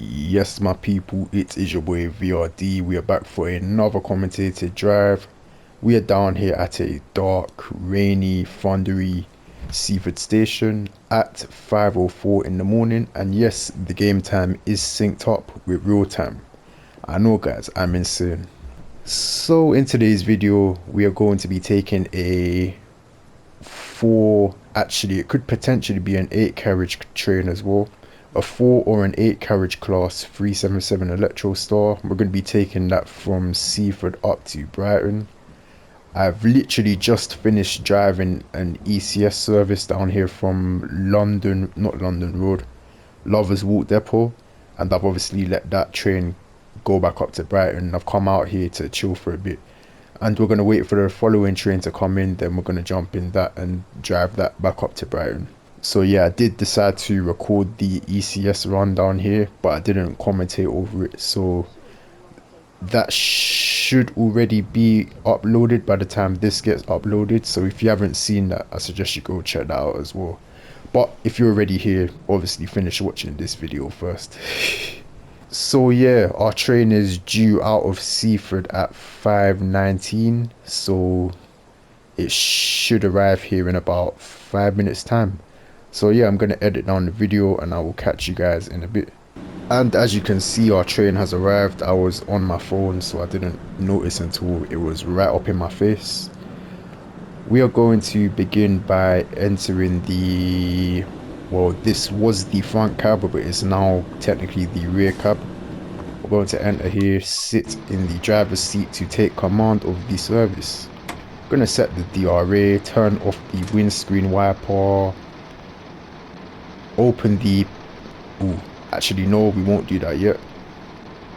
Yes, my people, it is your boy VRD. We are back for another commentated drive. We are down here at a dark, rainy, thundery Seaford station at 5:04 in the morning. And yes, the game time is synced up with real time. I know, guys, I'm insane. So, in today's video, we are going to be taking a four, actually, it could potentially be an 8 carriage train as well. A 4 or an 8 carriage class 377 Electro Star. We're going to be taking that from Seaford up to Brighton. I've literally just finished driving an ECS service down here from London, not London Road, Lovers Walk Depot, and I've obviously let that train go back up to Brighton. I've come out here to chill for a bit, and we're going to wait for the following train to come in, then we're going to jump in that and drive that back up to Brighton. So yeah, I did decide to record the ECS run down here, but I didn't commentate over it, so that should already be uploaded by the time this gets uploaded. So if you haven't seen that, I suggest you go check that out as well. But if you're already here, obviously finish watching this video first. So yeah, our train is due out of Seaford at 5:19, so it should arrive here in about 5 minutes time. So yeah, I'm gonna edit down the video and I will catch you guys in a bit. And as you can see, our train has arrived. I was on my phone, so I didn't notice until it was right up in my face. We are going to begin by entering the, well, this was the front cab, but it's now technically the rear cab. We're going to enter here, sit in the driver's seat to take command of the service. I'm going to set the DRA, turn off the windscreen wiper, open the, ooh, actually no, we won't do that yet.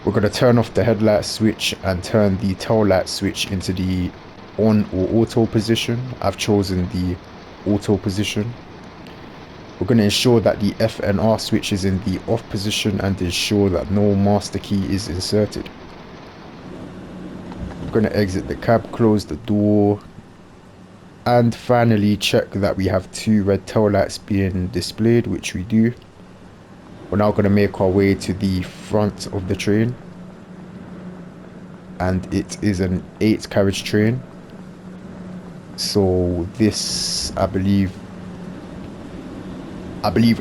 We're going to turn off the headlight switch and turn the tail light switch into the on or auto position. I've chosen the auto position. We're going to ensure that the F and R switch is in the off position and ensure that no master key is inserted. We're going to exit the cab, close the door, and finally check that we have 2 red tail lights being displayed, which we do. We're now going to make our way to the front of the train, and it is an 8 carriage train. So this, I believe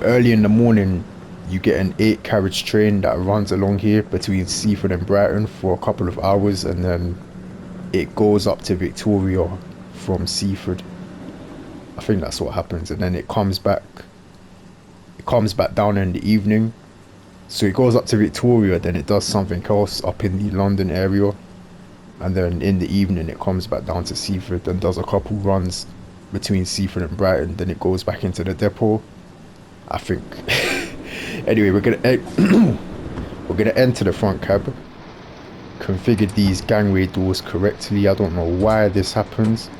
early in the morning you get an 8 carriage train that runs along here between Seaford and Brighton for a couple of hours, and then it goes up to Victoria from Seaford. I think that's what happens, and then it comes back down in the evening. So it goes up to Victoria, then it does something else up in the London area, and then in the evening it comes back down to Seaford and does a couple runs between Seaford and Brighton, then it goes back into the depot, I think. Anyway, we're gonna enter the front cab, configure these gangway doors correctly. I don't know why this happens.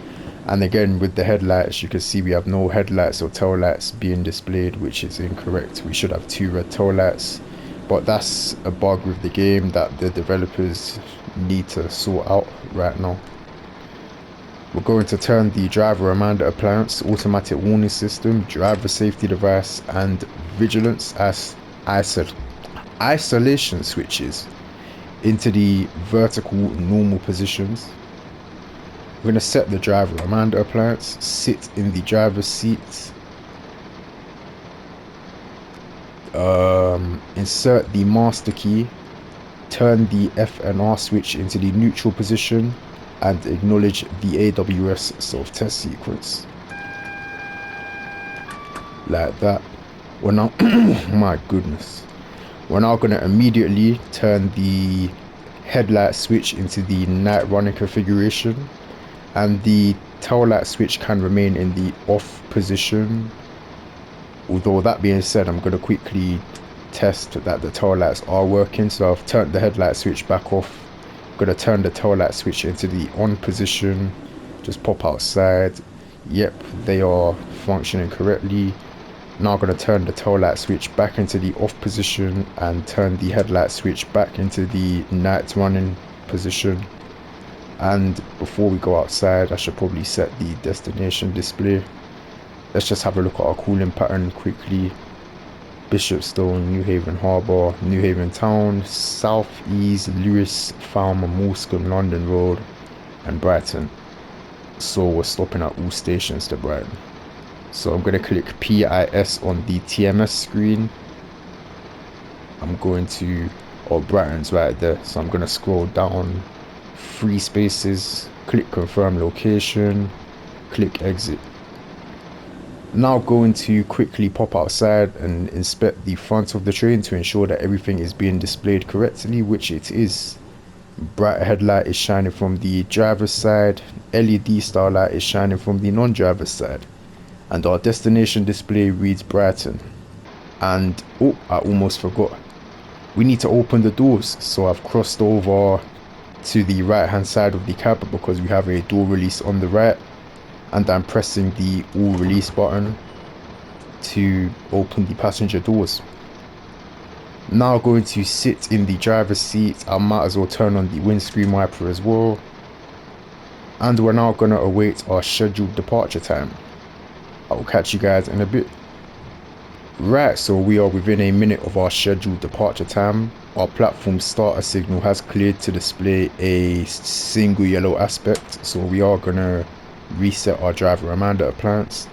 And again, with the headlights, you can see we have no headlights or tail lights being displayed, which is incorrect. We should have 2 red tail lights, but that's a bug with the game that the developers need to sort out right now. We're going to turn the driver reminder appliance, automatic warning system, driver safety device, and vigilance as isolation switches into the vertical normal positions. We're going to set the driver reminder appliance, sit in the driver's seat, insert the master key, turn the F and R switch into the neutral position, and acknowledge the AWS self-test sequence. Like that. We're now, my goodness. We're now going to immediately turn the headlight switch into the night running configuration, and the tail light switch can remain in the off position. Although that being said, I'm going to quickly test that the tail lights are working. So I've turned the headlight switch back off. I'm going to turn the tail light switch into the on position. Just pop outside. Yep, they are functioning correctly. Now I'm going to turn the tail light switch back into the off position and turn the headlight switch back into the night running position. And before we go outside, I should probably set the destination display. Let's just have a look at our cooling pattern quickly. Bishopstone, New Haven Harbour, New Haven Town, South East, Lewis, Falmer, Moulsecoombe, London Road, and Brighton. So we're stopping at all stations to Brighton. So I'm going to click PIS on the TMS screen. I'm going to, oh, Brighton's right there. So I'm going to scroll down 3 spaces, click confirm location, click exit. Now going to quickly pop outside and inspect the front of the train to ensure that everything is being displayed correctly, which it is. Bright headlight is shining from the driver's side, LED star light is shining from the non-driver's side, and our destination display reads Brighton. And oh, I almost forgot, we need to open the doors. So I've crossed over to the right hand side of the cab because we have a door release on the right, and I'm pressing the all release button to open the passenger doors. Now going to sit in the driver's seat. I might as well turn on the windscreen wiper as well, and we're now going to await our scheduled departure time. I'll catch you guys in a bit. Right, so we are within a minute of our scheduled departure time. Our platform starter signal has cleared to display a single yellow aspect, so we are going to reset our driver reminder appliance.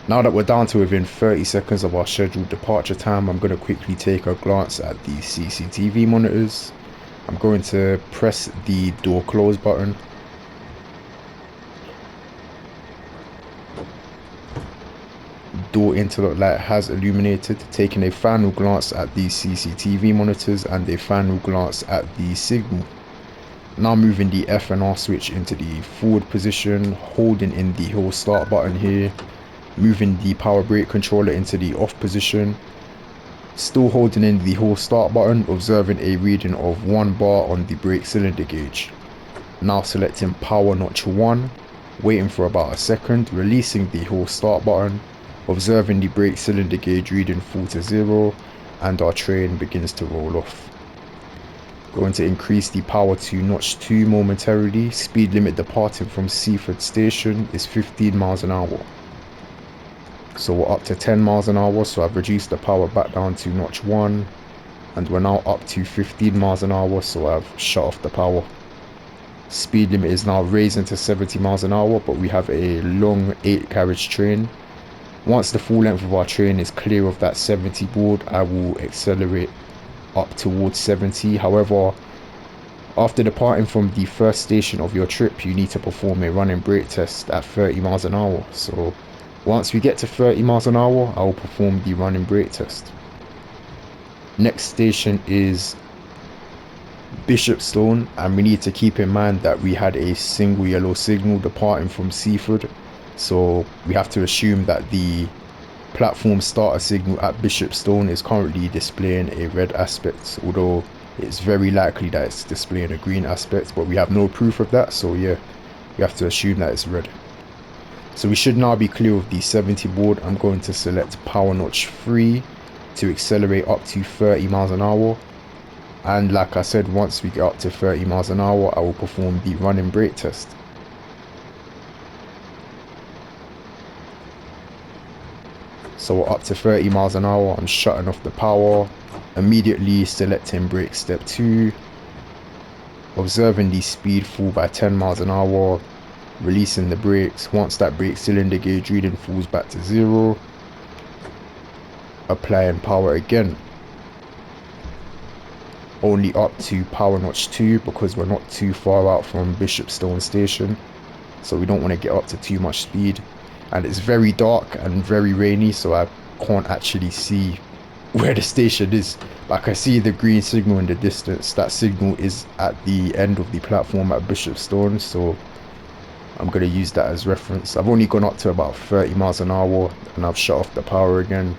Now that we're down to within 30 seconds of our scheduled departure time, I'm going to quickly take a glance at the CCTV monitors. I'm going to press the door close button. Door interlock light has illuminated. Taking a final glance at the CCTV monitors and a final glance at the signal. Now moving the F and R switch into the forward position, holding in the hill start button here, moving the power brake controller into the off position, still holding in the hill start button, observing a reading of 1 bar on the brake cylinder gauge. Now selecting power notch 1, waiting for about a second, releasing the hill start button, observing the brake cylinder gauge reading fall to 0, and our train begins to roll off. Going to increase the power to notch 2 momentarily. Speed limit departing from Seaford station is 15 miles an hour. So we're up to 10 miles an hour, so I've reduced the power back down to notch 1, and we're now up to 15 miles an hour, so I've shut off the power. Speed limit is now raising to 70 miles an hour, but we have a long 8 carriage train. Once the full length of our train is clear of that 70 board, I will accelerate up towards 70. However, after departing from the first station of your trip, you need to perform a running brake test at 30 miles an hour. So once we get to 30 miles an hour, I will perform the running brake test. Next station is Bishopstone, and we need to keep in mind that we had a single yellow signal departing from Seaford, so we have to assume that the platform starter signal at Bishopstone is currently displaying a red aspect, although it's very likely that it's displaying a green aspect, but we have no proof of that, so yeah, we have to assume that it's red. So we should now be clear of the 70 board. I'm going to select power notch 3 to accelerate up to 30 miles an hour, and like I said, once we get up to 30 miles an hour, I will perform the running brake test. So we're up to 30 miles an hour, I'm shutting off the power, immediately selecting brake step 2, observing the speed fall by 10 miles an hour, releasing the brakes. Once that brake cylinder gauge reading falls back to 0, applying power again, only up to power notch 2 because we're not too far out from Bishopstone station, so we don't want to get up to too much speed. And it's very dark and very rainy, so I can't actually see where the station is. Like, I see the green signal in the distance. That signal is at the end of the platform at Bishopstone, so I'm going to use that as reference. I've only gone up to about 30 miles an hour and I've shut off the power again.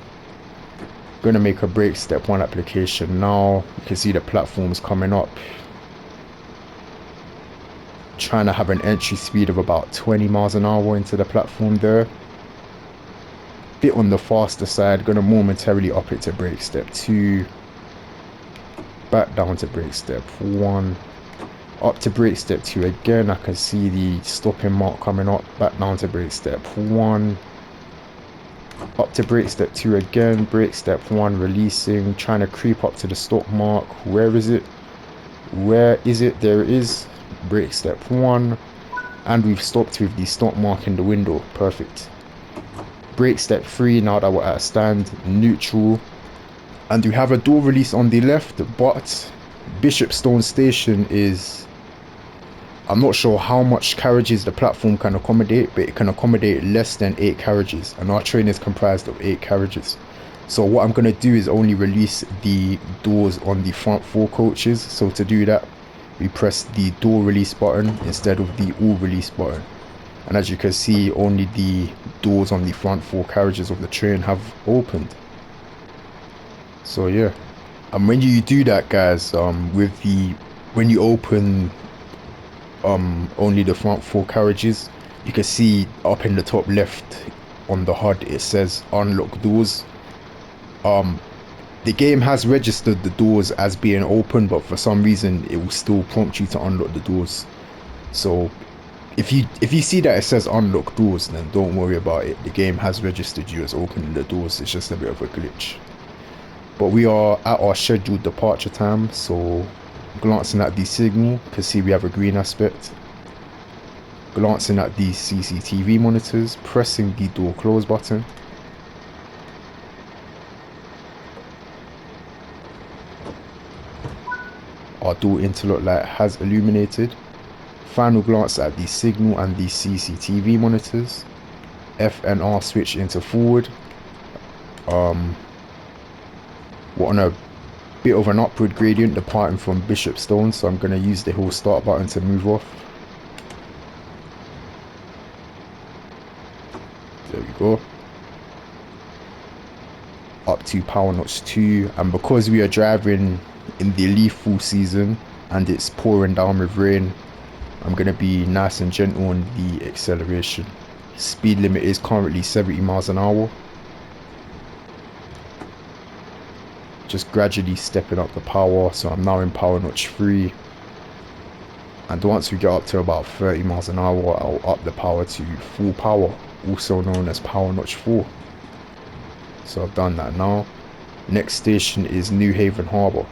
Going to make a brake step 1 application now. You can see the platforms coming up. Trying to have an entry speed of about 20 miles an hour into the platform there. Bit on the faster side. Going to momentarily up it to brake step 2. Back down to brake step 1. Up to brake step 2 again. I can see the stopping mark coming up. Back down to brake step 1. Up to brake step 2 again, brake step 1 releasing, trying to creep up to the stop mark. Where is it? Where is it? There it is. Brake step 1, and we've stopped with the stop mark in the window. Perfect. Brake step 3, now that we're at a stand, neutral, and we have a door release on the left, but Bishopstone station is, I'm not sure how much carriages the platform can accommodate, but it can accommodate less than 8 carriages, and our train is comprised of 8 carriages. So what I'm going to do is only release the doors on the front 4 coaches. So to do that, we press the door release button instead of the all release button. And as you can see, only the doors on the front 4 carriages of the train have opened. So yeah, and when you do that, guys, when you open only the front 4 carriages, you can see up in the top left on the HUD it says unlock doors. The game has registered the doors as being open, but for some reason it will still prompt you to unlock the doors. So if you see that it says unlock doors, then don't worry about it. The game has registered you as opening the doors. It's just a bit of a glitch. But we are at our scheduled departure time, so glancing at the signal, you can see we have a green aspect. Glancing at the CCTV monitors, pressing the door close button. Our door interlock light has illuminated. Final glance at the signal and the CCTV monitors. F and R switch into forward. We're on a bit of an upward gradient departing from Bishopstone, so I'm going to use the whole start button to move off. There we go. Up to power notch 2, and because we are driving in the leaf fall season and it's pouring down with rain, I'm going to be nice and gentle on the acceleration. Speed limit is currently 70 miles an hour. Just gradually stepping up the power, so I'm now in power notch 3, and once we get up to about 30 miles an hour, I'll up the power to full power, also known as power notch 4. So I've done that now. Next station is New Haven Harbour.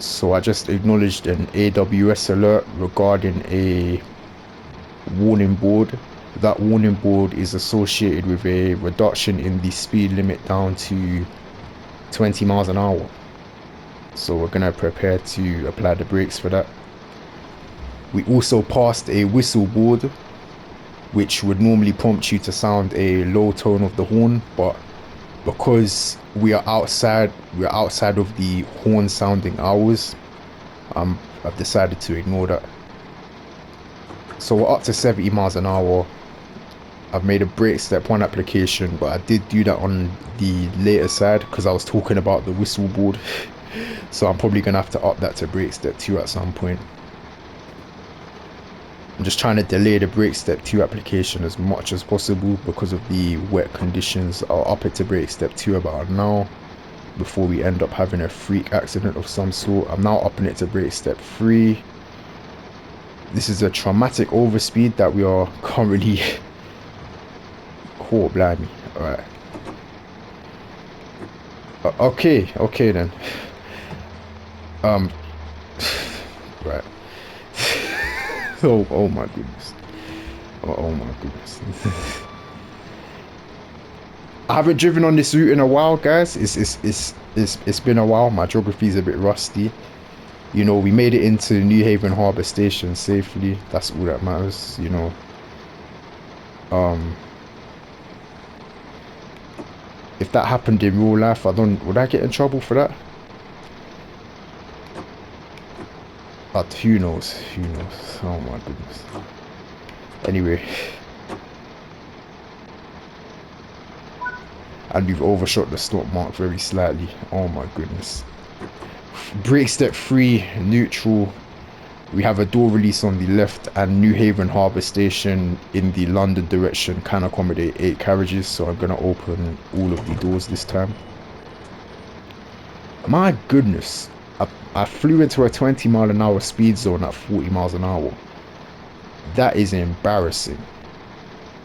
So I just acknowledged an AWS alert regarding a warning board. That warning board is associated with a reduction in the speed limit down to 20 miles an hour. So we're going to prepare to apply the brakes for that. We also passed a whistle board, which would normally prompt you to sound a low tone of the horn, but because we are outside of the horn sounding hours, I've decided to ignore that. So we're up to 70 miles an hour. I've made a brake step 1 application, but I did do that on the later side because I was talking about the whistle board. So I'm probably gonna have to up that to brake step 2 at some point. I'm just trying to delay the brake step 2 application as much as possible because of the wet conditions. I'll up it to brake step 2 about now before we end up having a freak accident of some sort. I'm now upping it to brake step 3. This is a traumatic overspeed that we are currently oh blimey. Alright. Okay then. Right. Oh my goodness. Oh my goodness. I haven't driven on this route in a while, guys. It's been a while. My geography is a bit rusty. You know, we made it into New Haven Harbour Station safely. That's all that matters, you know. If that happened in real life, would I get in trouble for that? But who knows? Oh my goodness. Anyway. And we've overshot the stop mark very slightly. Oh my goodness. Brake step 3, neutral. We have a door release on the left, and New Haven Harbour Station in the London direction can accommodate 8 carriages, so I'm going to open all of the doors this time. My goodness. I flew into a 20 mile an hour speed zone at 40 miles an hour. That is embarrassing.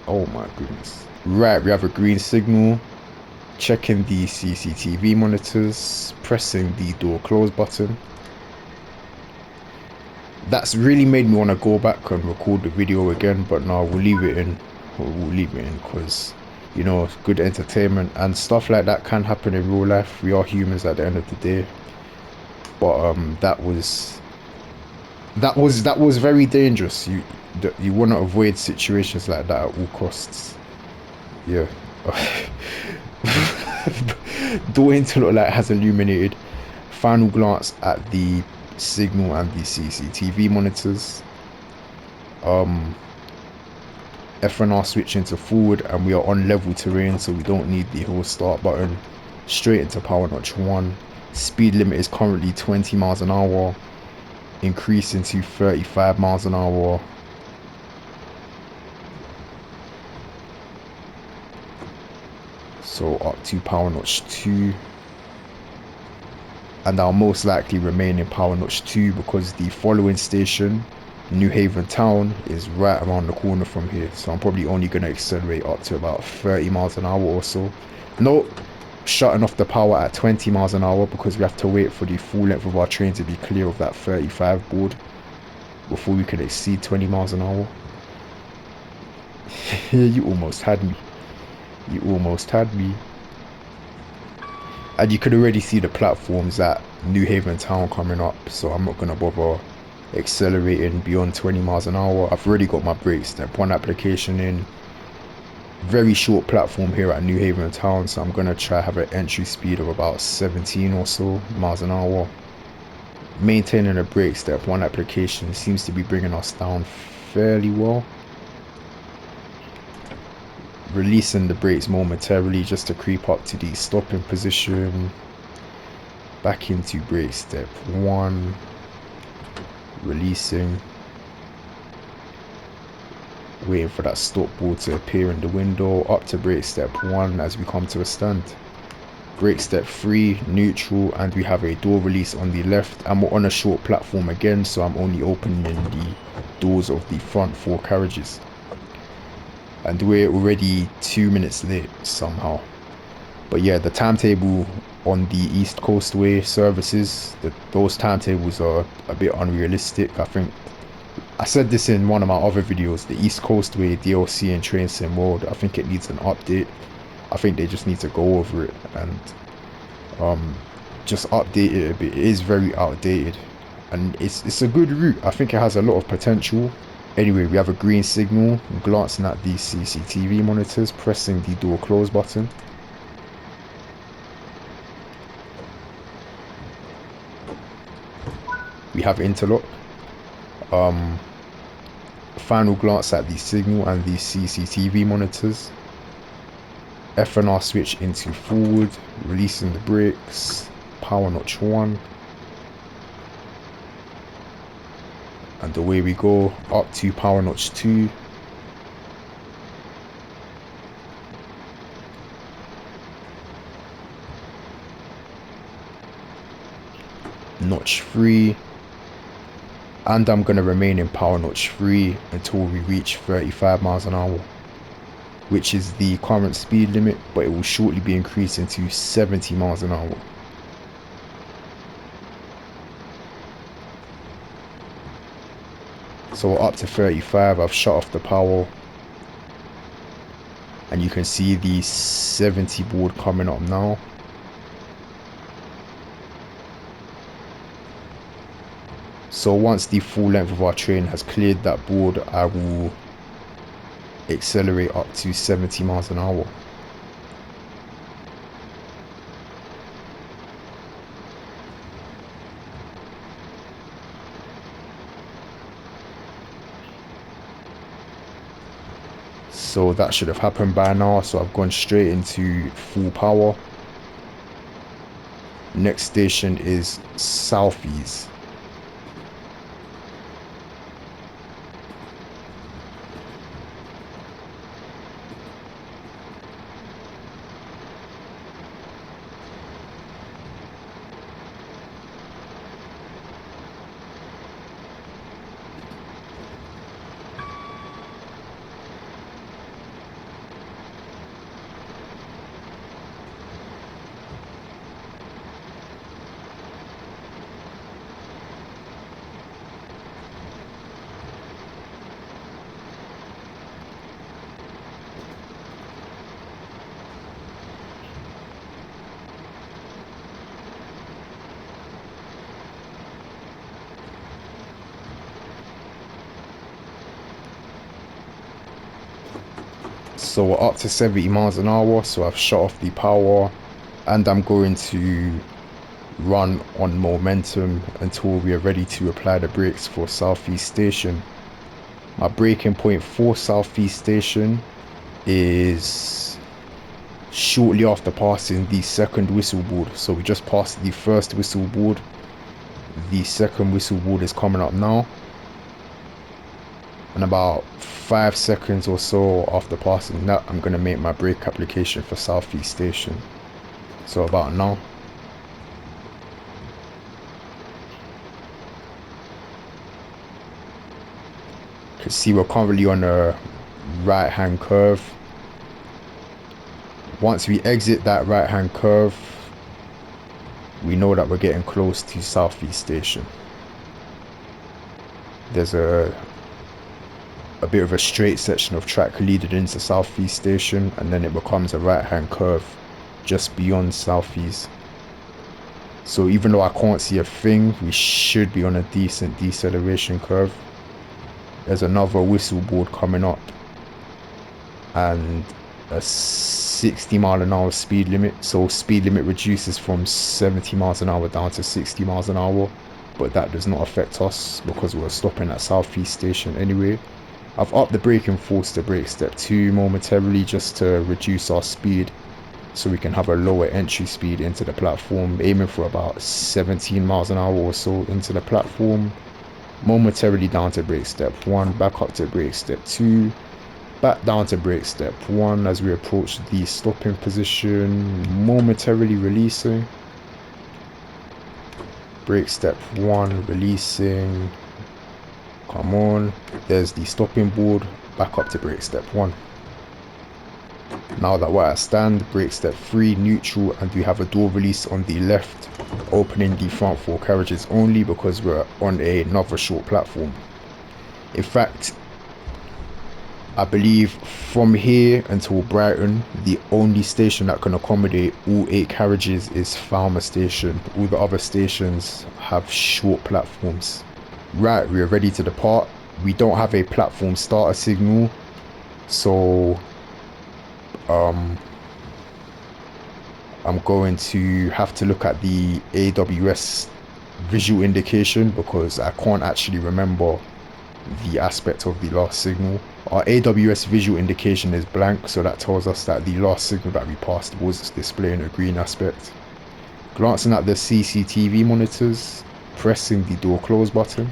Oh my goodness. Right, we have a green signal. Checking the CCTV monitors. Pressing the door close button. That's really made me want to go back and record the video again, but no, we'll leave it in. We'll leave it in because, you know, good entertainment and stuff like that can happen in real life. We are humans at the end of the day. But that was very dangerous. You want to avoid situations like that at all costs. Yeah. Door interlock light has illuminated. Final glance at the signal and the CCTV monitors. FNR switch into forward, and we are on level terrain, so we don't need the whole start button. Straight into power notch 1. Speed limit is currently 20 miles an hour. Increasing to 35 miles an hour. So up to power notch 2. And I'll most likely remain in power notch 2 because the following station, New Haven Town, is right around the corner from here. So I'm probably only going to accelerate up to about 30 miles an hour or so. Nope, shutting off the power at 20 miles an hour because we have to wait for the full length of our train to be clear of that 35 board before we can exceed 20 miles an hour. You almost had me. You almost had me. And you could already see the platforms at New Haven Town coming up, so I'm not going to bother accelerating beyond 20 miles an hour. I've already got my brake step 1 application in. Very short platform here at New Haven Town, so I'm going to try have an entry speed of about 17 or so miles an hour. Maintaining a brake step 1 application seems to be bringing us down fairly well. Releasing the brakes momentarily just to creep up to the stopping position. Back into brake step 1. Releasing. Waiting for that stop board to appear in the window. Up to brake step 1 as we come to a stand. Brake step 3, neutral, and we have a door release on the left. And we're on a short platform again, so I'm only opening the doors of the front 4 carriages. And we're already 2 minutes late somehow. But yeah, the timetable on the East Coastway services, those timetables are a bit unrealistic. I think I said this in one of my other videos, the East Coastway DLC and Train Sim World, I think it needs an update. I think they just need to go over it and just update it a bit. It is very outdated and it's a good route. I think it has a lot of potential. Anyway, we have a green signal. Glancing at the CCTV monitors, pressing the door close button. We have interlock. Final glance at the signal and the CCTV monitors. FNR switch into forward, releasing the brakes. Power notch 1. And away we go, up to power notch 2. Notch 3. And I'm going to remain in power notch 3 until we reach 35 miles an hour, which is the current speed limit, but it will shortly be increasing to 70 miles an hour. So we're up to 35, I've shut off the power. And you can see the 70 board coming up now. So once the full length of our train has cleared that board, I will accelerate up to 70 miles an hour. So that should have happened by now. So I've gone straight into full power. Next station is Southeast. So we're up to 70 miles an hour, so I've shut off the power, and I'm going to run on momentum until we are ready to apply the brakes for Southeast Station. My braking point for Southeast Station is shortly after passing the second whistle board. So we just passed the first whistle board. The second whistle board is coming up now. And about 5 seconds or so after passing that, I'm going to make my brake application for Southeast Station. So about now. You can see we're currently on a right hand curve. Once we exit that right hand curve, we know that we're getting close to Southeast Station. There's a bit of a straight section of track leading into Southeast Station, and then it becomes a right hand curve just beyond Southeast. So even though I can't see a thing, we should be on a decent deceleration curve. There's another whistle board coming up and a 60 mile an hour speed limit. So speed limit reduces from 70 miles an hour down to 60 miles an hour, but that does not affect us because we're stopping at Southeast Station anyway. I've upped the braking force to brake step 2 momentarily just to reduce our speed so we can have a lower entry speed into the platform, aiming for about 17 miles an hour or so into the platform. Momentarily down to brake step 1, back up to brake step 2, back down to brake step 1 as we approach the stopping position, momentarily releasing. Brake step 1, releasing. Come on, there's the stopping board, back up to brake step 1. Now that we're at stand, brake step 3, neutral, and we have a door release on the left, opening the front 4 carriages only because we're on another short platform. In fact, I believe from here until Brighton, the only station that can accommodate all 8 carriages is Falmer Station. All the other stations have short platforms. Right, we are ready to depart. We don't have a platform starter signal, so I'm going to have to look at the AWS visual indication because I can't actually remember the aspect of the last signal. Our AWS visual indication is blank, so that tells us that the last signal that we passed was displaying a green aspect. Glancing at the CCTV monitors, pressing the door close button.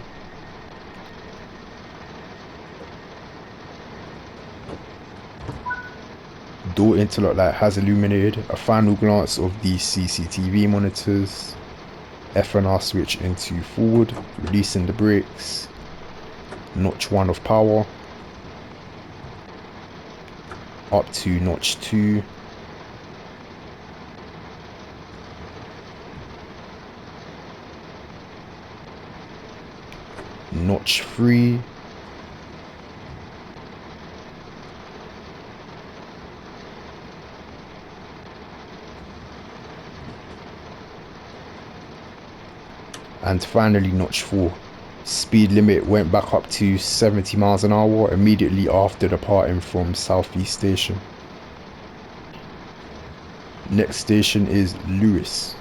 Door interlock light has illuminated. A final glance of the CCTV monitors. F&R switch into forward, releasing the brakes. Notch 1 of power. Up to notch 2. Notch 3. And finally notch 4. Speed limit went back up to 70 miles an hour immediately after departing from Southeast Station. Next station is Lewis.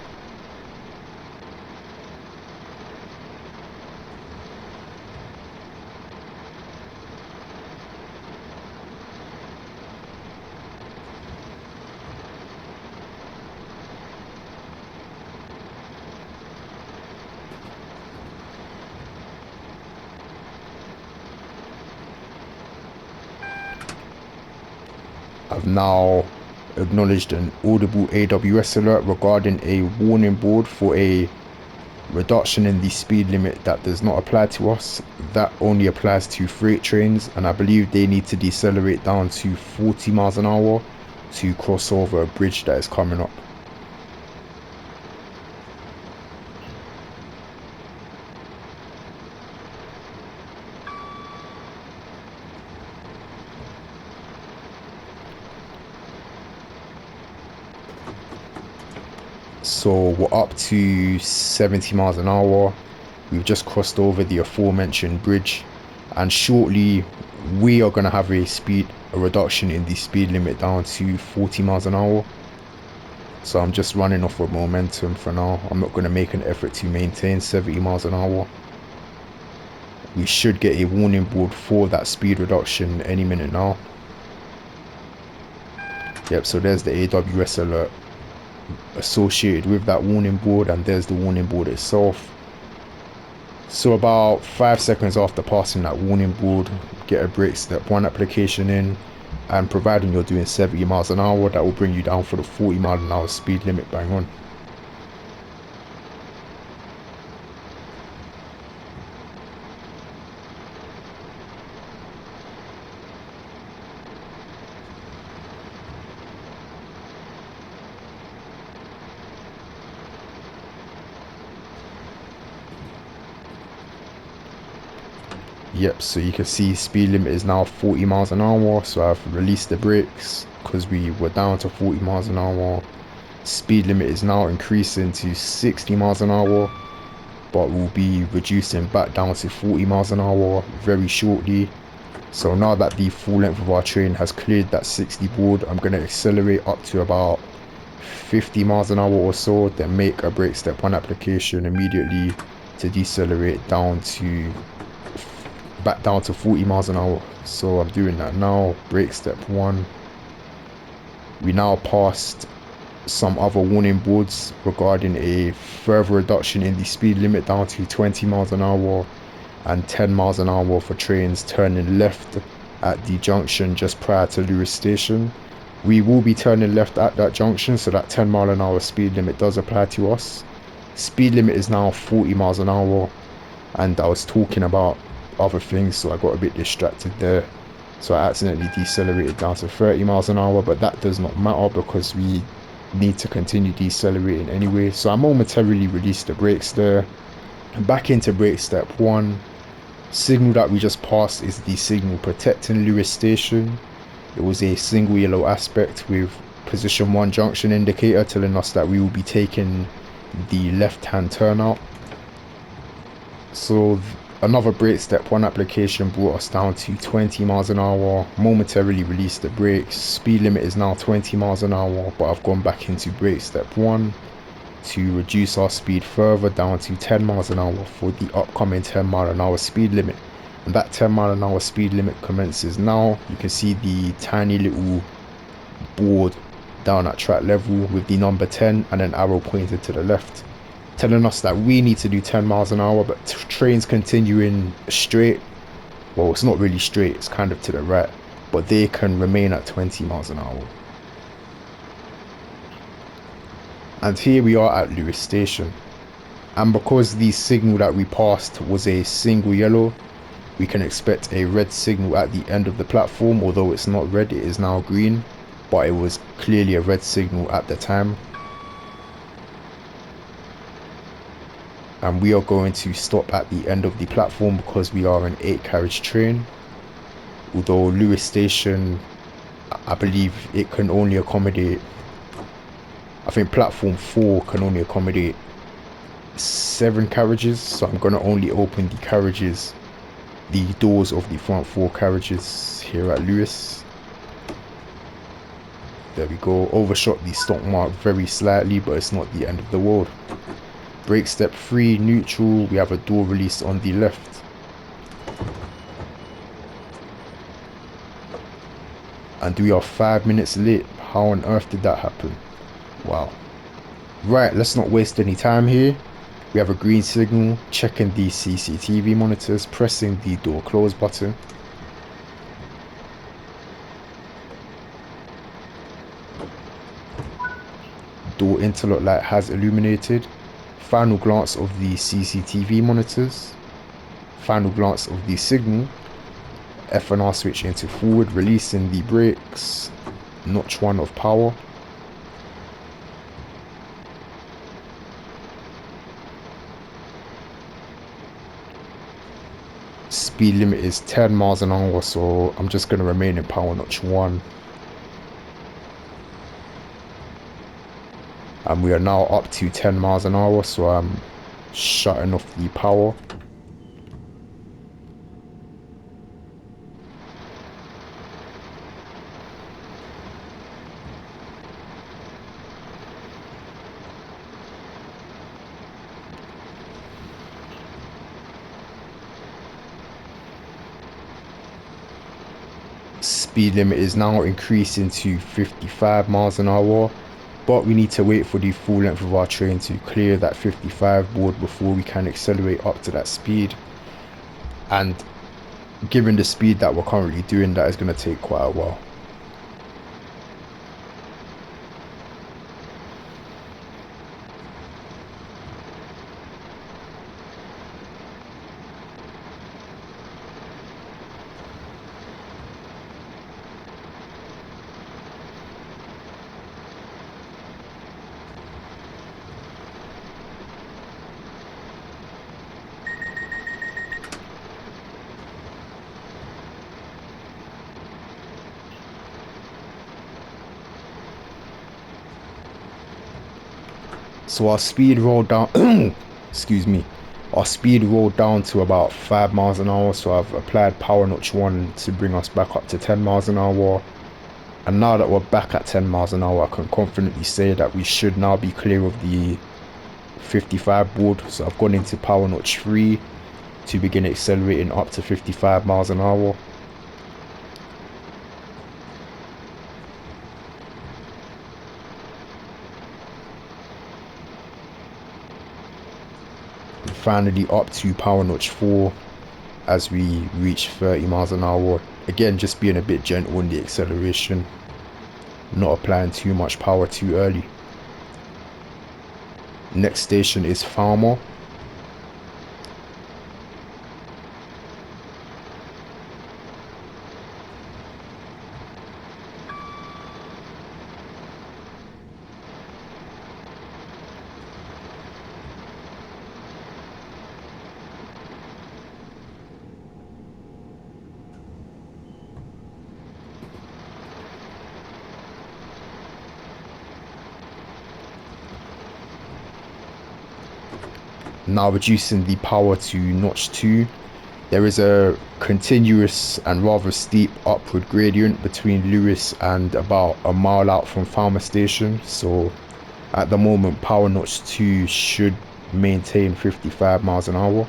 I've now acknowledged an audible AWS alert regarding a warning board for a reduction in the speed limit that does not apply to us. That only applies to freight trains, and I believe they need to decelerate down to 40 miles an hour to cross over a bridge that is coming up. So we're up to 70 miles an hour. We've just crossed over the aforementioned bridge, and shortly we are going to have a a reduction in the speed limit down to 40 miles an hour. So I'm just running off of momentum for now. I'm not going to make an effort to maintain 70 miles an hour. We should get a warning board for that speed reduction any minute now. Yep, so there's the AWS alert associated with that warning board, and there's the warning board itself. So about 5 seconds after passing that warning board, get a brake step 1 application in, and providing you're doing 70 miles an hour, that will bring you down for the 40 mile an hour speed limit bang on. Yep, so you can see speed limit is now 40 miles an hour. So I've released the brakes because we were down to 40 miles an hour. Speed limit is now increasing to 60 miles an hour, but we'll be reducing back down to 40 miles an hour very shortly. So now that the full length of our train has cleared that 60 board, I'm going to accelerate up to about 50 miles an hour or so, then make a brake step 1 application immediately to decelerate back down to 40 miles an hour. So I'm doing that now. Brake step 1. We now passed some other warning boards regarding a further reduction in the speed limit down to 20 miles an hour and 10 miles an hour for trains turning left at the junction just prior to Lewis Station. We will be turning left at that junction, so that 10 mile an hour speed limit does apply to us. Speed limit is now 40 miles an hour, and I was talking about other things, so I got a bit distracted there. So I accidentally decelerated down to 30 miles an hour, but that does not matter because we need to continue decelerating anyway. So I momentarily released the brakes there. Back into brake step 1. Signal that we just passed is the signal protecting Lewis Station. It was a single yellow aspect with position 1 junction indicator telling us that we will be taking the left hand turnout. So another brake step 1 application brought us down to 20 miles an hour. Momentarily released the brakes. Speed limit is now 20 miles an hour, but I've gone back into brake step 1 to reduce our speed further down to 10 miles an hour for the upcoming 10 mile an hour speed limit. And that 10 mile an hour speed limit commences now. You can see the tiny little board down at track level with the number 10 and an arrow pointed to the left, telling us that we need to do 10 miles an hour, but trains continuing straight, well, it's not really straight, it's kind of to the right, but they can remain at 20 miles an hour. And here we are at Lewis Station, and because the signal that we passed was a single yellow, we can expect a red signal at the end of the platform. Although it's not red, it is now green, but it was clearly a red signal at the time. And we are going to stop at the end of the platform because we are an 8 carriage train. Although Lewis Station, I believe it can only accommodate, I think platform 4 can only accommodate 7 carriages, so I'm going to only open the doors of the front 4 carriages here at Lewis. There we go. Overshot the stop mark very slightly, but it's not the end of the world. Brake step 3, neutral. We have a door release on the left. And we are 5 minutes late. How on earth did that happen? Wow. Right, let's not waste any time here. We have a green signal, checking the CCTV monitors, pressing the door close button. Door interlock light has illuminated. Final glance of the CCTV monitors. Final glance of the signal. F&R switch into forward, releasing the brakes. Notch 1 of power. Speed limit is 10 miles an hour, so I'm just going to remain in power notch 1. And we are now up to 10 miles an hour, so I'm shutting off the power. speed limit is now increasing to 55 miles an hour, but we need to wait for the full length of our train to clear that 55 board before we can accelerate up to that speed. And given the speed that we're currently doing, that is going to take quite a while. So our speed rolled down excuse me, our speed rolled down to about 5 miles an hour. So I've applied power notch 1 to bring us back up to 10 miles an hour. And now that we're back at 10 miles an hour, I can confidently say that we should now be clear of the 55 board. So I've gone into power notch 3 to begin accelerating up to 55 miles an hour. Finally up to power notch 4 as we reach 30 miles an hour. Again, just being a bit gentle in the acceleration, not applying too much power too early. Next station is Farmer. Now reducing the power to notch 2. There is a continuous and rather steep upward gradient between Lewis and about a mile out from Farmer Station. So at the moment, power notch 2 should maintain 55 miles an hour.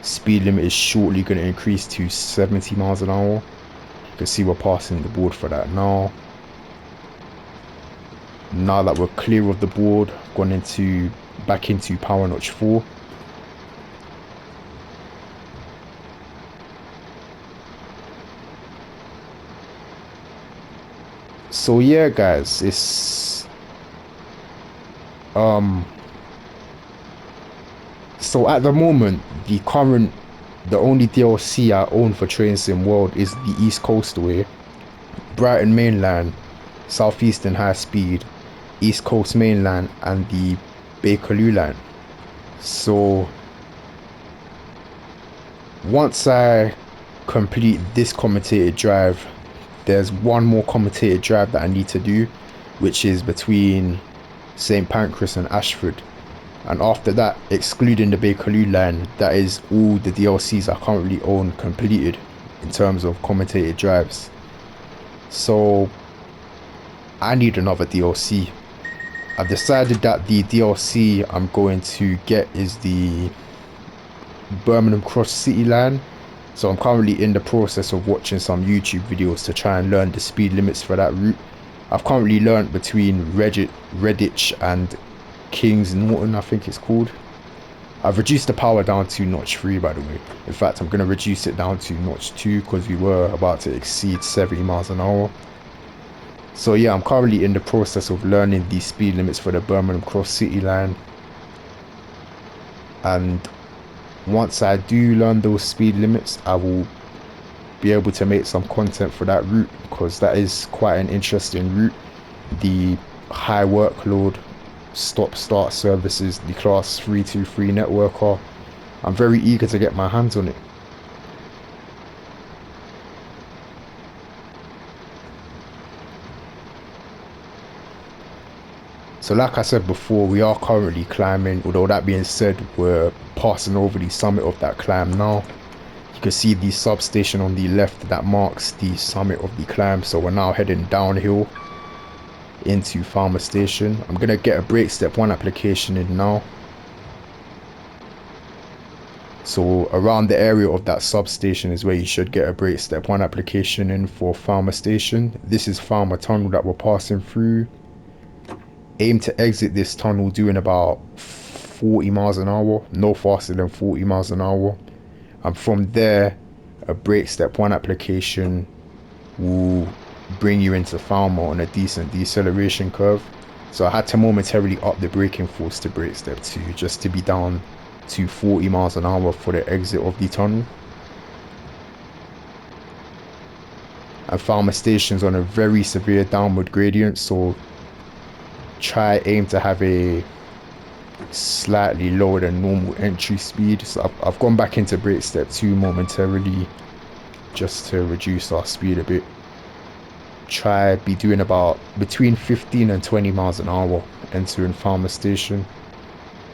Speed limit is shortly going to increase to 70 miles an hour. You can see we're passing the board for that now. Now that we're clear of the board, gone back into power notch 4. So yeah guys, it's so at the moment the only DLC I own for Train Sim World is the East Coastway, Brighton Mainline, Southeastern High Speed, East Coast Mainline and the Bakerloo line. So once I complete this commentated drive, there's one more commentated drive that I need to do, which is between St. Pancras and Ashford. And after that, excluding the Bakerloo line, that is all the DLCs I currently own completed in terms of commentated drives. So I need another DLC. I've decided that the DLC I'm going to get is the Birmingham Cross City line. So I'm currently in the process of watching some YouTube videos to try and learn the speed limits for that route. I've currently learned between Redditch and Kings Norton, I think it's called. I've reduced the power down to notch 3 by the way. In fact, I'm going to reduce it down to notch 2 because we were about to exceed 70 miles an hour. So yeah, I'm currently in the process of learning the speed limits for the Birmingham Cross City line. And once I do learn those speed limits, I will be able to make some content for that route, because that is quite an interesting route. The high workload stop-start services, the class 323 networker. I'm very eager to get my hands on it. So like I said before, we are currently climbing, although that being said, we're passing over the summit of that climb now. You can see the substation on the left that marks the summit of the climb. So we're now heading downhill into Farmer Station. I'm going to get a brake step 1 application in now. So around the area of that substation is where you should get a brake step 1 application in for Farmer Station. This is Farmer Tunnel that we're passing through. Aim to exit this tunnel doing about 40 miles an hour, no faster than 40 miles an hour. And from there, a brake step 1 application will bring you into Farmer on a decent deceleration curve. So I had to momentarily up the braking force to brake step 2 just to be down to 40 miles an hour for the exit of the tunnel. And Farmer Station's on a very severe downward gradient, so try aim to have a slightly lower than normal entry speed. So I've gone back into brake step 2 momentarily just to reduce our speed a bit. Try be doing about between 15 and 20 miles an hour entering Farmer Station.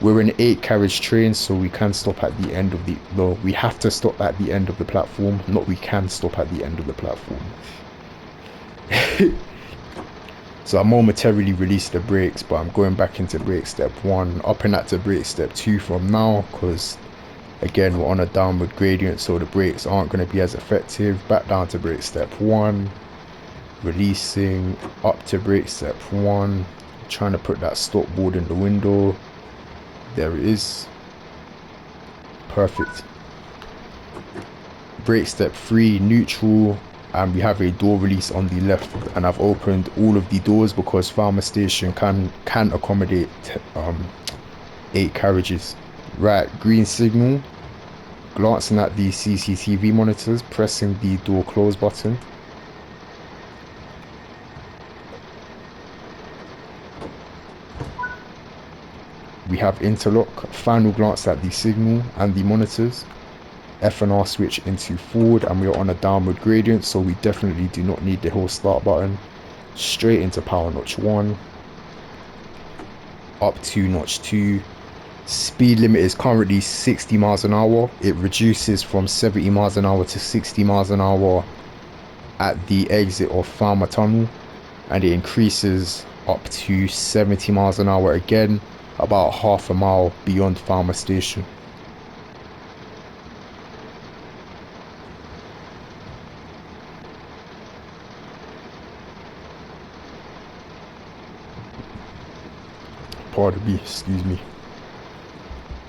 We're an 8 carriage train, so we can stop at the end of the, no, we have to stop at the end of the platform, not we can stop at the end of the platform. So I momentarily released the brakes, but I'm going back into brake step 1, upping that to brake step 2 from now, because again we're on a downward gradient, so the brakes aren't going to be as effective. Back down to brake step 1, releasing, up to brake step 1, trying to put that stop board in the window. There it is. Perfect. Brake step 3, neutral, and we have a door release on the left, and I've opened all of the doors because Farmer Station can accommodate 8 carriages. Right, green signal. Glancing at the CCTV monitors, pressing the door close button. We have interlock. Final glance at the signal and the monitors. F and R switch into forward, and we are on a downward gradient, so we definitely do not need the whole start button. Straight into power notch 1, up to notch 2. Speed limit is currently 60 miles an hour. It reduces from 70 miles an hour to 60 miles an hour at the exit of Farmer Tunnel, and it increases up to 70 miles an hour again about half a mile beyond Farmer Station. Pardon me, excuse me.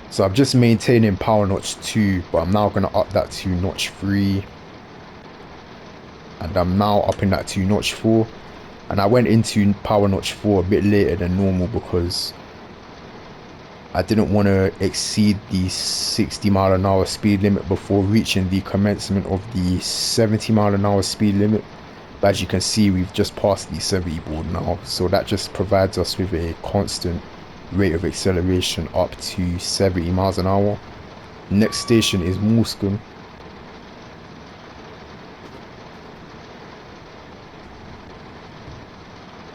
So I'm just maintaining power notch 2, but I'm now going to up that to notch 3, and I'm now upping that to notch 4. And I went into power notch 4 a bit later than normal because I didn't want to exceed the 60 mile an hour speed limit before reaching the commencement of the 70 mile an hour speed limit. But as you can see, we've just passed the 70 board now, so that just provides us with a constant rate of acceleration up to 70 miles an hour. Next station is Moulscombe.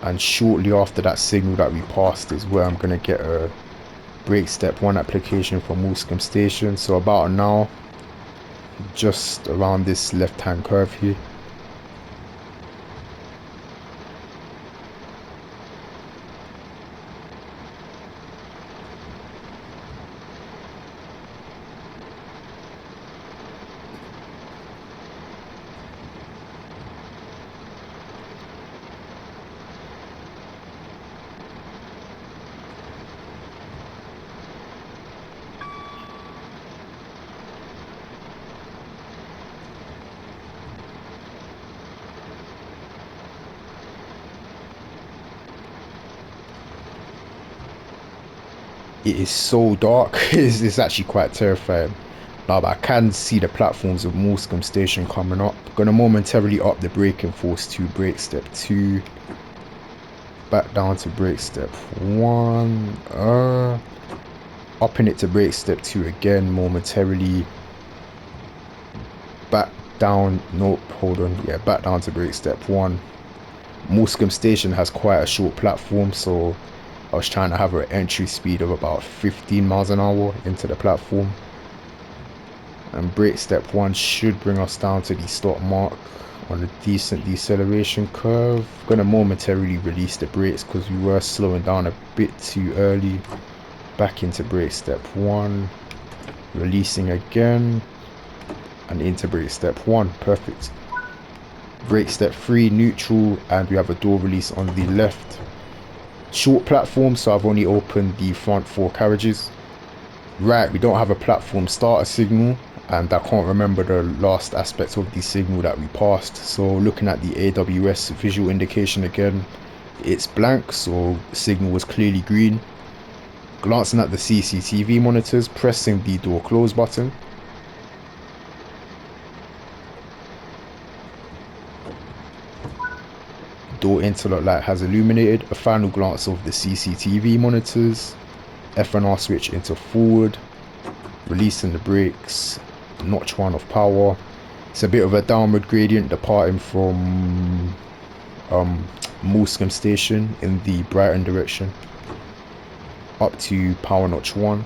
And shortly after that signal that we passed is where I'm going to get a brake step 1 application from Moulscombe Station. So about now, just around this left hand curve here. It is so dark. It's actually quite terrifying. Now, but I can see the platforms of Moulscombe Station coming up. Gonna momentarily up the braking force to brake step 2. Back down to brake step 1. Upping it to brake step 2 again momentarily. Back down. Nope, hold on. Yeah, back down to brake step 1. Moulscombe Station has quite a short platform, so I was trying to have an entry speed of about 15 miles an hour into the platform. And brake step 1 should bring us down to the stop mark on a decent deceleration curve. Gonna momentarily release the brakes because we were slowing down a bit too early. Back into brake step 1. releasing again, and into brake step 1. Perfect. Brake step 3, neutral, and we have a door release on the left. Short platform, so I've only opened the front 4 carriages. Right, we don't have a platform starter signal, and I can't remember the last aspect of the signal that we passed. So looking at the AWS visual indication again, it's blank, so the signal was clearly green. Glancing at the CCTV monitors, pressing the door close button. Door interlock light has illuminated. A final glance of the CCTV monitors. F and R switch into forward. Releasing the brakes. Notch 1 of power. It's a bit of a downward gradient departing from Moulscombe station in the Brighton direction. Up to power notch 1.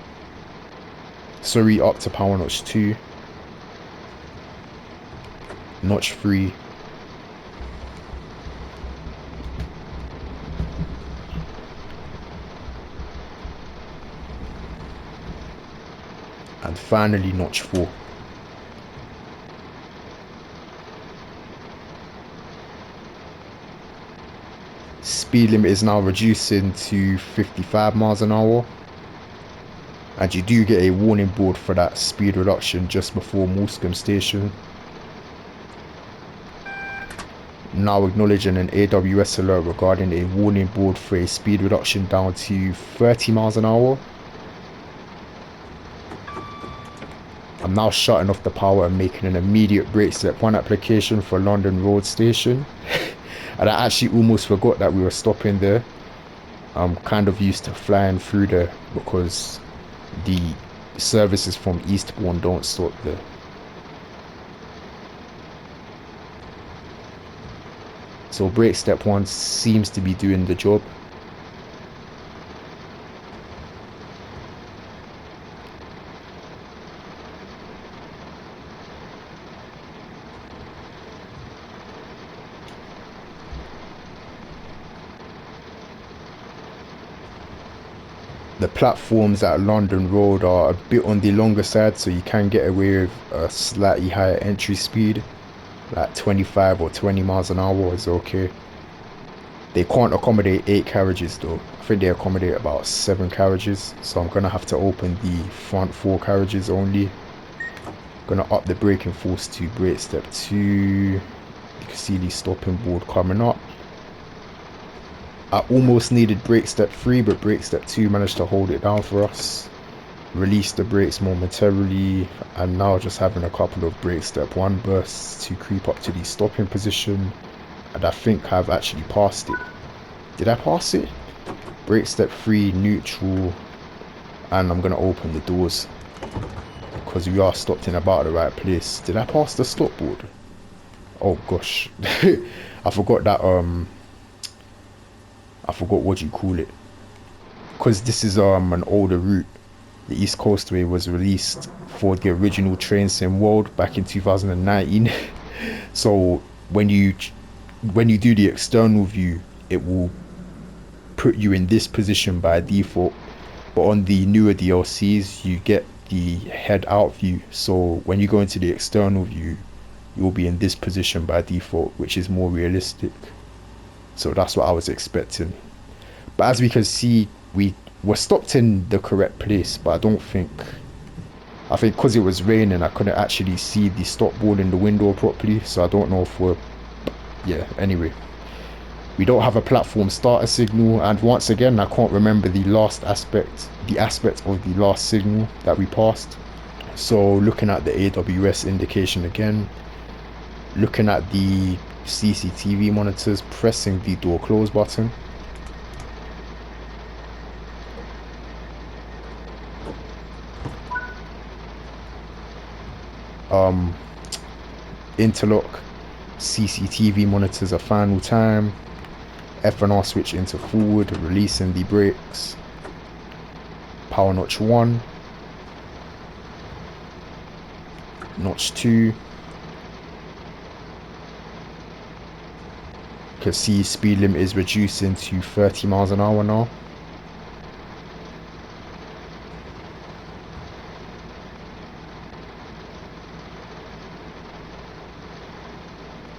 Sorry, up to power notch 2. Notch 3. And finally notch 4. Speed limit is now reducing to 55 miles an hour. And you do get a warning board for that speed reduction just before Moulscombe station. Now acknowledging an AWS alert regarding a warning board for a speed reduction down to 30 miles an hour. I'm now shutting off the power and making an immediate brake step 1 application for London Road Station. And I actually almost forgot that we were stopping there. I'm kind of used to flying through there because the services from Eastbourne don't stop there. So brake step 1 seems to be doing the job. The platforms at London Road are a bit on the longer side, so you can get away with a slightly higher entry speed, like 25 or 20 miles an hour is okay. They can't accommodate 8 carriages though. I think they accommodate about 7 carriages, so I'm gonna have to open the front 4 carriages only. Gonna up the braking force to brake step 2. You can see the stopping board coming up. I almost needed brake step 3, but brake step 2 managed to hold it down for us. Release the brakes momentarily, and now just having a couple of brake step 1 bursts to creep up to the stopping position. And I think I've actually passed it. Did I pass it? Brake step 3, neutral, and I'm gonna open the doors because we are stopped in about the right place. Did I pass the stop board? Oh gosh. I forgot that I forgot what you call it, because this is an older route. The East Coastway was released for the original train sim world back in 2019. So when you do the external view, it will put you in this position by default, but on the newer DLCs you get the head out view, so when you go into the external view you'll be in this position by default, which is more realistic. So that's what I was expecting. But as we can see, we were stopped in the correct place, but I think because it was raining I couldn't actually see the stop board in the window properly, so I don't know if we're, yeah, anyway. We don't have a platform starter signal, and once again I can't remember the aspect of the last signal that we passed. So looking at the AWS indication again, looking at the CCTV monitors, pressing the door close button. Interlock CCTV monitors a final time. F and R switch into forward, releasing the brakes. Power notch 1. Notch 2. You can see speed limit is reducing to 30 miles an hour now.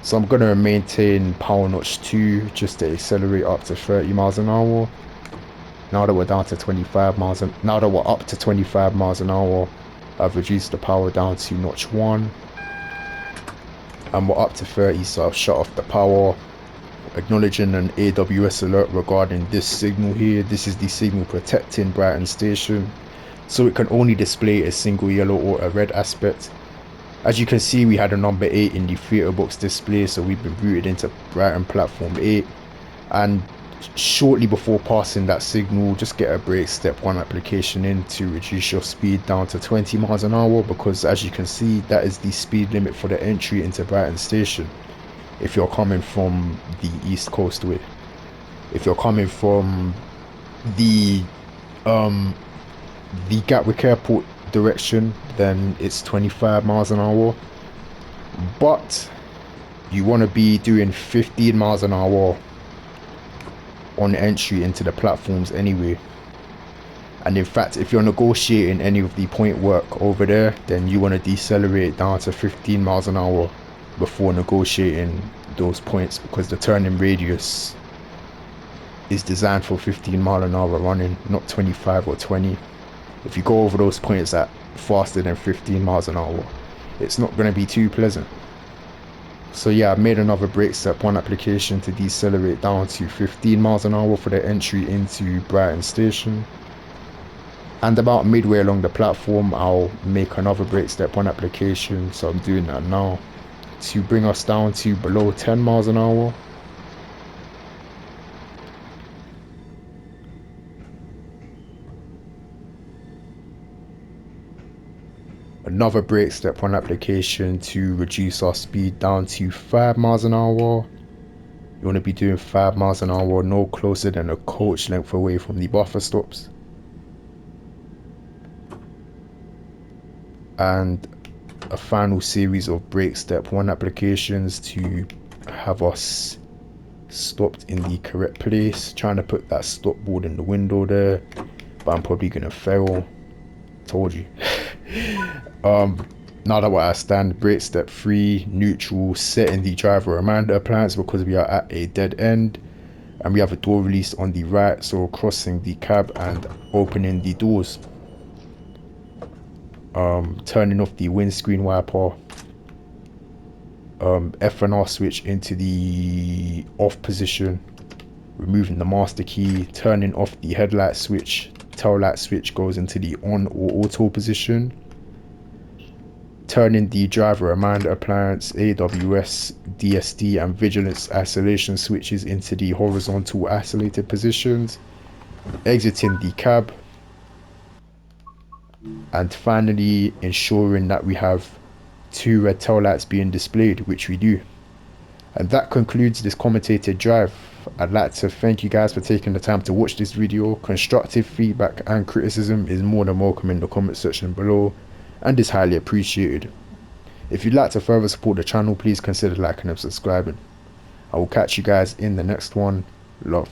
So I'm gonna maintain power notch 2 just to accelerate up to 30 miles an hour. Now that we're down to 25 miles an now that we're up to 25 miles an hour, I've reduced the power down to notch 1. And we're up to 30, so I've shut off the power, acknowledging an AWS alert regarding this signal here. This is the signal protecting Brighton Station, so it can only display a single yellow or a red aspect. As you can see, we had a number 8 in the theatre box display, so we've been routed into Brighton platform 8. And shortly before passing that signal, just get a brake step 1 application in to reduce your speed down to 20 miles an hour, because as you can see, that is the speed limit for the entry into Brighton Station if you're coming from the East Coast way. If you're coming from the Gatwick Airport direction, then it's 25 miles an hour, but you want to be doing 15 miles an hour on entry into the platforms anyway. And in fact, if you're negotiating any of the point work over there, then you want to decelerate down to 15 miles an hour before negotiating those points, because the turning radius is designed for 15 mile an hour running, not 25 or 20. If you go over those points at faster than 15 miles an hour, it's not going to be too pleasant. So yeah, I've made another brake step 1 application to decelerate down to 15 miles an hour for the entry into Brighton Station. And about midway along the platform, I'll make another brake step 1 application, so I'm doing that now, to bring us down to below 10 miles an hour. Another brake step 1 application to reduce our speed down to 5 miles an hour. You want to be doing 5 miles an hour no closer than a coach length away from the buffer stops. And a final series of brake step 1 applications to have us stopped in the correct place. Trying to put that stop board in the window there, but I'm probably gonna fail. Told you. Now that we're at stand, brake step 3 neutral, setting the driver reminder appliance because we are at a dead end and we have a door release on the right, so crossing the cab and opening the doors. Turning off the windscreen wiper, F and R switch into the off position, removing the master key, turning off the headlight switch, tail light switch goes into the on or auto position, turning the driver reminder appliance, AWS, DSD and vigilance isolation switches into the horizontal isolated positions, exiting the cab, and finally ensuring that we have 2 red tail lights being displayed, which we do. And that concludes this commentated drive. I'd like to thank you guys for taking the time to watch this video. Constructive feedback and criticism is more than welcome in the comment section below and is highly appreciated. If you'd like to further support the channel, please consider liking and subscribing. I will catch you guys in the next one. Love.